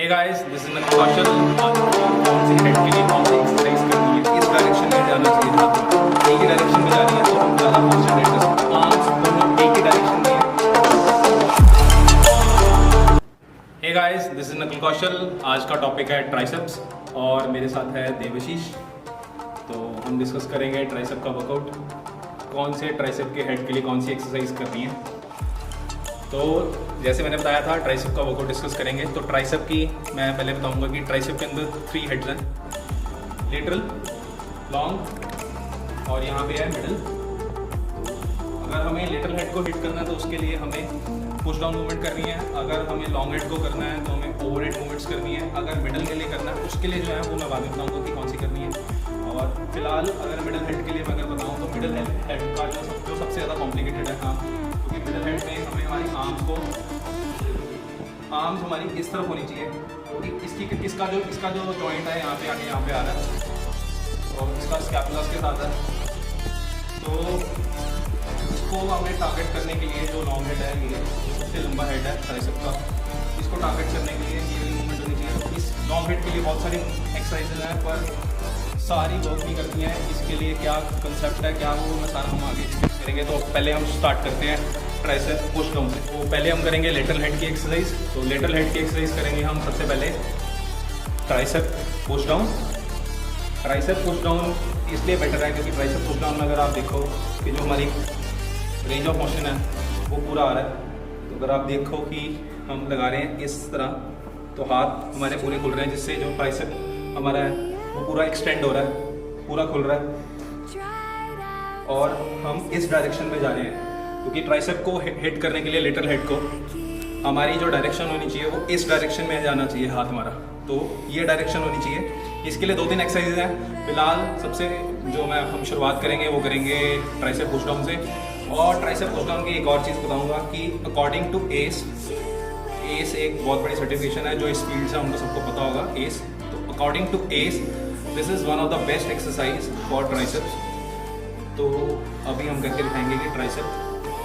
Hey guys, this is कौशल। कौन सी head के लिए कौन सी एक्सरसाइज करनी है, इस डायरेक्शन में जाना चाहिए। हाथ एक ही डायरेक्शन में जानी है तो हम ज़्यादा कॉन्सेंट्रेट कर सकते हैं। आर्म्स दोनों एक ही डायरेक्शन में। Hey guys, this is Nakul Kaushal. आज का टॉपिक है ट्राइसेप्स और मेरे साथ है देवाशीष। तो हम डिस्कस करेंगे ट्राइसेप का वर्कआउट, कौन से ट्राइसेप के हेड के लिए कौन सी एक्सरसाइज करनी है। तो जैसे मैंने बताया था, ट्राइसेप का वर्कआउट डिस्कस करेंगे। तो ट्राइसेप की मैं पहले बताऊंगा कि ट्राइसेप के अंदर 3 हेड्स हैं, लेटरल, लॉन्ग और यहाँ पे है मिडल। अगर हमें लेटरल हेड को हिट करना है तो उसके लिए हमें पुश डाउन मूवमेंट करनी है। अगर हमें लॉन्ग हेड को करना है तो हमें ओवर हेड मूवमेंट्स करनी है। अगर मिडल के लिए करना है उसके लिए जो है वो मैं बाद में बताऊँगा कि कौन सी करनी है। और फिलहाल अगर मिडल हेड के लिए मैं अगर बताऊँ तो मिडल हेड का जो सबसे ज़्यादा कॉम्प्लिकेटेड है काम, क्योंकि मिडल हेड में हमें हमारी आर्म्स हमारी इस तरफ होनी चाहिए, क्योंकि इसका जो जॉइंट है यहाँ पे आके यहाँ पे आ रहा है और इसका स्कैपुला के साथ है। तो इसको हमें टारगेट करने के लिए जो लॉन्ग हेड है, ये सबसे लंबा हेड है ट्राइसेप का, इसको टारगेट करने के लिए ये वाली मूवमेंट होनी चाहिए। तो इस लॉन्ग हेड के लिए बहुत सारी एक्सरसाइजेज हैं पर सारी वर्क नहीं करती हैं। इसके लिए क्या कंसेप्ट है, क्या वो मैं सारा हम आगे करेंगे। तो पहले हम स्टार्ट करते हैं ट्राइसेप पुश डाउन से। तो पहले हम करेंगे लेटरल हेड की एक्सरसाइज। तो लेटरल हेड की एक्सरसाइज करेंगे हम सबसे पहले tricep push down. Tricep push down इसलिए बेटर है क्योंकि ट्राइसेप पुश डाउन में अगर आप देखो कि जो हमारी रेंज ऑफ मोशन है वो पूरा आ रहा है। तो अगर आप देखो कि हम लगा रहे हैं इस तरह, तो हाथ हमारे पूरे खुल रहे हैं, जिससे जो ट्राइसेप हमारा है वो पूरा एक्सटेंड हो रहा है, पूरा खुल रहा है और हम इस डायरेक्शन में जा रहे हैं। क्योंकि ट्राइसेप को हिट करने के लिए लेटरल हेड को हमारी जो डायरेक्शन होनी चाहिए वो इस डायरेक्शन में जाना चाहिए हाथ हमारा। तो ये डायरेक्शन होनी चाहिए। इसके लिए 2-3 एक्सरसाइज हैं। फिलहाल सबसे जो हम शुरुआत करेंगे वो करेंगे ट्राइसेप पुश डाउन से। और ट्राइसेप पुश डाउन की एक और चीज़ बताऊंगा कि अकॉर्डिंग टू एस एक बहुत बड़ी सर्टिफिकेशन है जो इस फील्ड से हमको सबको पता होगा, एस। तो according to us this is one of the best exercise for triceps. तो अभी हम करके दिखाएंगे कि ट्राइसेप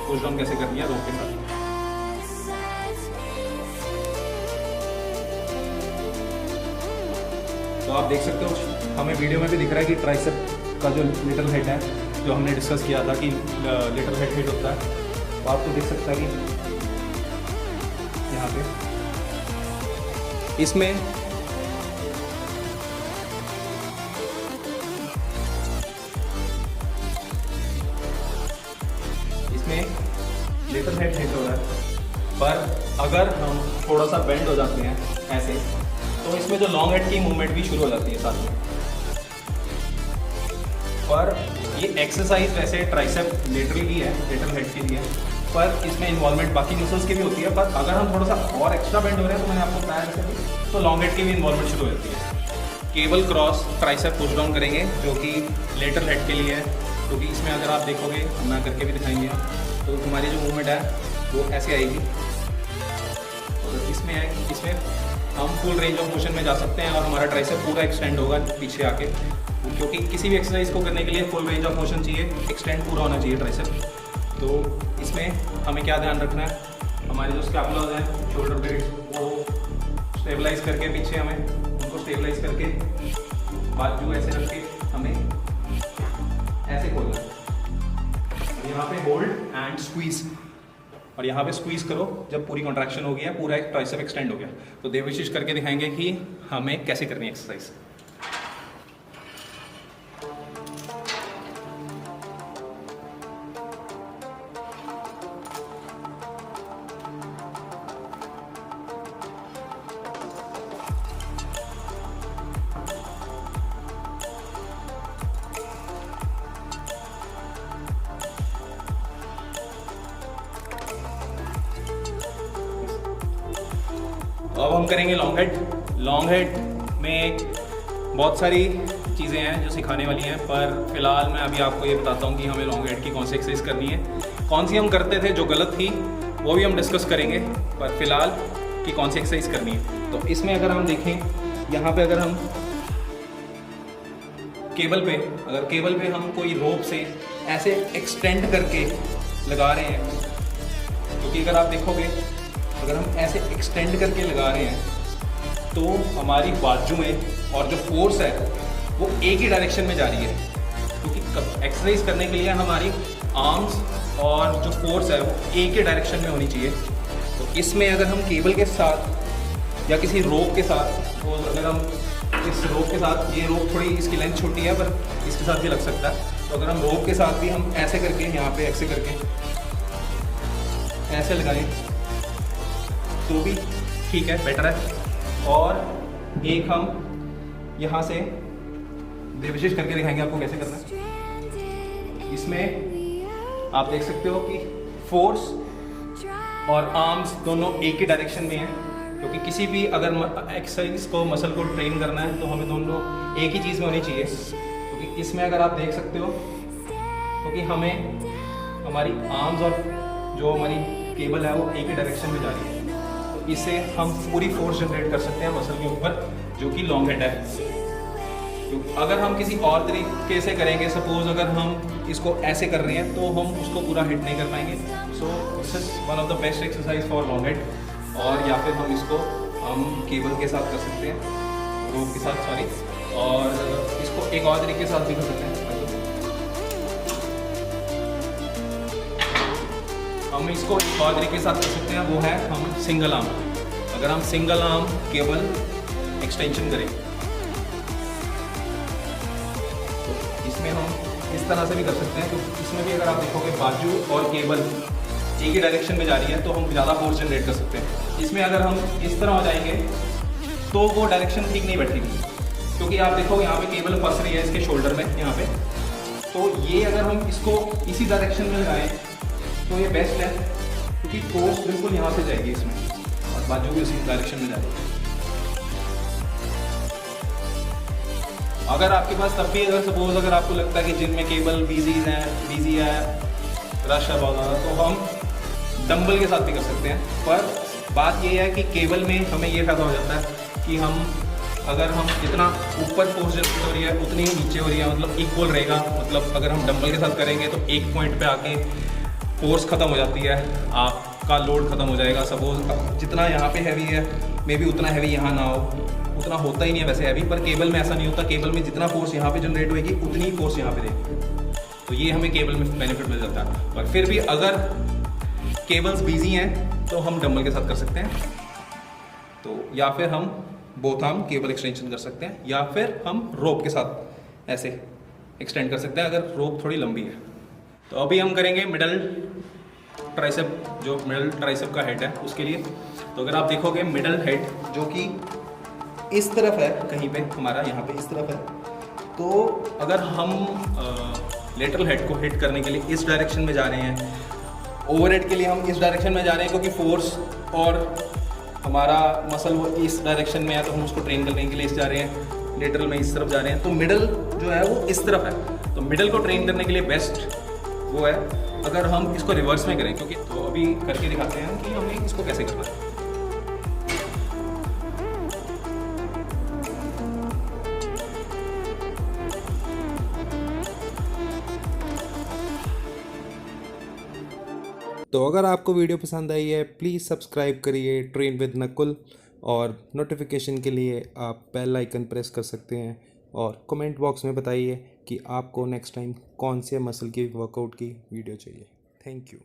पुश डाउन कैसे करनी है रोप के साथ। तो आप देख सकते हो, हमें वीडियो में भी दिख रहा है कि ट्राइसेप का जो लेटरल हेड है, जो हमने डिस्कस किया था कि लेटरल हेड हिट होता है, तो आपको दिख सकता है कि यहाँ पे इसमें लेटरल हेड हिट हो रहा है। पर अगर हम थोड़ा सा बेंड हो जाते हैं ऐसे, तो इसमें जो लॉन्ग हेड की मूवमेंट भी शुरू हो जाती है साथ में। पर ये एक्सरसाइज वैसे ट्राइसेप लेटरल की है, लेटरल हेड के लिए, पर इसमें इन्वॉल्वमेंट बाकी मसल्स की भी होती है। पर अगर हम थोड़ा सा और एक्स्ट्रा बेंड हो रहे हैं, तो मैंने आपको बताया जैसे, तो लॉन्ग हेड की भी इन्वॉल्वमेंट शुरू हो जाती है। Cable cross tricep push down करेंगे जो कि लेटरल हेड के लिए है, क्योंकि इसमें अगर आप देखोगे, मैं करके भी दिखाएंगे, तो हमारी जो मूवमेंट है वो ऐसे आएगी। तो इसमें है कि इसमें हम फुल रेंज ऑफ मोशन में जा सकते हैं और हमारा ट्राइसेप पूरा एक्सटेंड होगा पीछे आके, क्योंकि किसी भी एक्सरसाइज को करने के लिए फुल रेंज ऑफ मोशन चाहिए, एक्सटेंड पूरा होना चाहिए ट्राइसेप। तो इसमें हमें क्या ध्यान रखना है, हमारे जो स्कैपुलास हैं, शोल्डर ब्लेड्स, वो स्टेबलाइज करके पीछे हमें उनको स्टेबलाइज करके बाजू ऐसे रख के हमें ऐसे खोलना है। यहाँ पे होल्ड एंड स्क्वीज, और यहाँ पे स्क्वीज करो जब पूरी कॉन्ट्रैक्शन हो गया, पूरा एक ट्राइसेप एक्सटेंड हो गया। तो देवाशीष करके दिखाएंगे कि हमें कैसे करनी है एक्सरसाइज। अब हम करेंगे लॉन्ग हेड। लॉन्ग हेड में बहुत सारी चीज़ें हैं जो सिखाने वाली हैं, पर फिलहाल मैं अभी आपको ये बताता हूँ कि हमें लॉन्ग हेड की कौन सी एक्सरसाइज करनी है। कौन सी हम करते थे जो गलत थी वो भी हम डिस्कस करेंगे, पर फिलहाल कि कौन सी एक्सरसाइज करनी है। तो इसमें अगर हम देखें, यहाँ पे अगर हम केबल पे हम कोई रोप से ऐसे एक्सटेंड करके लगा रहे हैं, क्योंकि अगर आप देखोगे, अगर हम ऐसे एक्सटेंड करके लगा रहे हैं तो हमारी बाजुएं और जो फोर्स है वो एक ही डायरेक्शन में जा रही है, क्योंकि एक्सरसाइज करने के लिए हमारी आर्म्स और जो फोर्स है वो एक ही डायरेक्शन में होनी चाहिए। तो इसमें अगर हम केबल के साथ या किसी रोप के साथ, तो अगर हम इस रोप के साथ, ये रोप थोड़ी इसकी लेंथ छोटी है पर इसके साथ भी लग सकता है, तो अगर हम रोप के साथ भी हम ऐसे करके यहाँ पे ऐसे करके ऐसे लगाएं तो भी ठीक है, बेटर है। और एक हम यहाँ से विशेष करके दिखाएंगे आपको कैसे करना है। इसमें आप देख सकते हो कि फोर्स और आर्म्स दोनों एक ही डायरेक्शन में हैं, क्योंकि किसी भी अगर एक्सरसाइज को, मसल को ट्रेन करना है तो हमें दोनों एक ही चीज़ में होनी चाहिए। क्योंकि इसमें अगर आप देख सकते हो क्योंकि हमें हमारी आर्म्स और जो हमारी केबल है वो एक ही डायरेक्शन में जा रही है, तो इससे हम पूरी फोर्स जनरेट कर सकते हैं मसल के ऊपर, जो कि लॉन्ग हेड है। तो अगर हम किसी और तरीके से करेंगे, सपोज अगर हम इसको ऐसे कर रहे हैं तो हम उसको पूरा हिट नहीं कर पाएंगे। So this is one of the best exercise for long head. और या फिर हम इसको केबल के साथ कर सकते हैं, रोप के साथ, सॉरी, और इसको एक और तरीके के साथ भी कर सकते हैं। हम इसको एक और तरीके के साथ कर सकते हैं, वो है हम सिंगल आर्म। अगर हम सिंगल आर्म केबल एक्सटेंशन करें तो इसमें हम इस तरह से भी कर सकते हैं। तो इसमें भी अगर आप देखोगे बाजू और केबल एक ही डायरेक्शन में जा रही है तो हम ज़्यादा फोर्स जनरेट कर सकते हैं। इसमें अगर हम इस तरह हो जाएंगे तो वो डायरेक्शन ठीक नहीं बैठेगी, क्योंकि आप देखो यहाँ पे केबल फंस रही है इसके शोल्डर में यहाँ पे। तो ये अगर हम इसको इसी डायरेक्शन में लगाएं तो ये बेस्ट है, क्योंकि फोर्स बिल्कुल यहाँ से जाएगी इसमें और बाजू भी उसी डायरेक्शन में जाएगी। अगर आपके पास तब भी अगर सपोज अगर आपको लगता है कि जिम में केबल बिजी है, रश है बहुत ज़्यादा, तो हम डंबल के साथ भी कर सकते हैं। पर बात ये है कि केबल में हमें ये फ़ायदा हो जाता है कि हम अगर हम जितना ऊपर फोर्स जनरेट हो रही है उतनी ही नीचे हो रही है, मतलब इक्वल रहेगा। मतलब अगर हम डंबल के साथ करेंगे तो एक पॉइंट पे आके फोर्स ख़त्म हो जाती है, आपका लोड ख़त्म हो जाएगा। सपोज जितना यहाँ पे हैवी है मे बी उतना हैवी यहाँ ना हो, उतना होता ही नहीं है वैसे हैवी, पर केबल में ऐसा नहीं होता। केबल में जितना फोर्स यहाँ पे जनरेट होगी उतनी ही फोर्स यहाँ पे रहेगी, तो ये हमें केबल में बेनिफिट मिल जाता है। पर फिर भी अगर केबल्स बिजी हैं तो हम डंबल के साथ कर सकते हैं, तो या फिर हम बोथ आर्म केबल एक्सटेंशन कर सकते हैं, या फिर हम रोप के साथ ऐसे एक्सटेंड कर सकते हैं अगर रोप थोड़ी लंबी है। तो अभी हम करेंगे मिडल ट्राइसेप, जो मिडल ट्राइसेप का हेड है उसके लिए। तो अगर आप देखोगे मिडल हेड जो कि इस तरफ है, कहीं पे हमारा यहाँ पे इस तरफ है, तो अगर हम लेटरल हेड को हिट करने के लिए इस डायरेक्शन में जा रहे हैं, ओवरहेड के लिए हम इस डायरेक्शन में जा रहे हैं, क्योंकि फोर्स और हमारा मसल वो इस डायरेक्शन में है, तो हम उसको ट्रेन करने के लिए इस जा रहे हैं, लेटरल में इस तरफ जा रहे हैं। तो मिडल जो है वो इस तरफ है, तो मिडल को ट्रेन करने के लिए बेस्ट वो है अगर हम इसको रिवर्स में करें, क्योंकि तो अभी करके दिखाते हैं कि हमें इसको कैसे करना है। तो अगर आपको वीडियो पसंद आई है प्लीज़ सब्सक्राइब करिए ट्रेन विद नकुल, और नोटिफिकेशन के लिए आप बेल आइकन प्रेस कर सकते हैं, और कमेंट बॉक्स में बताइए कि आपको नेक्स्ट टाइम कौन से मसल की वर्कआउट की वीडियो चाहिए। Thank you.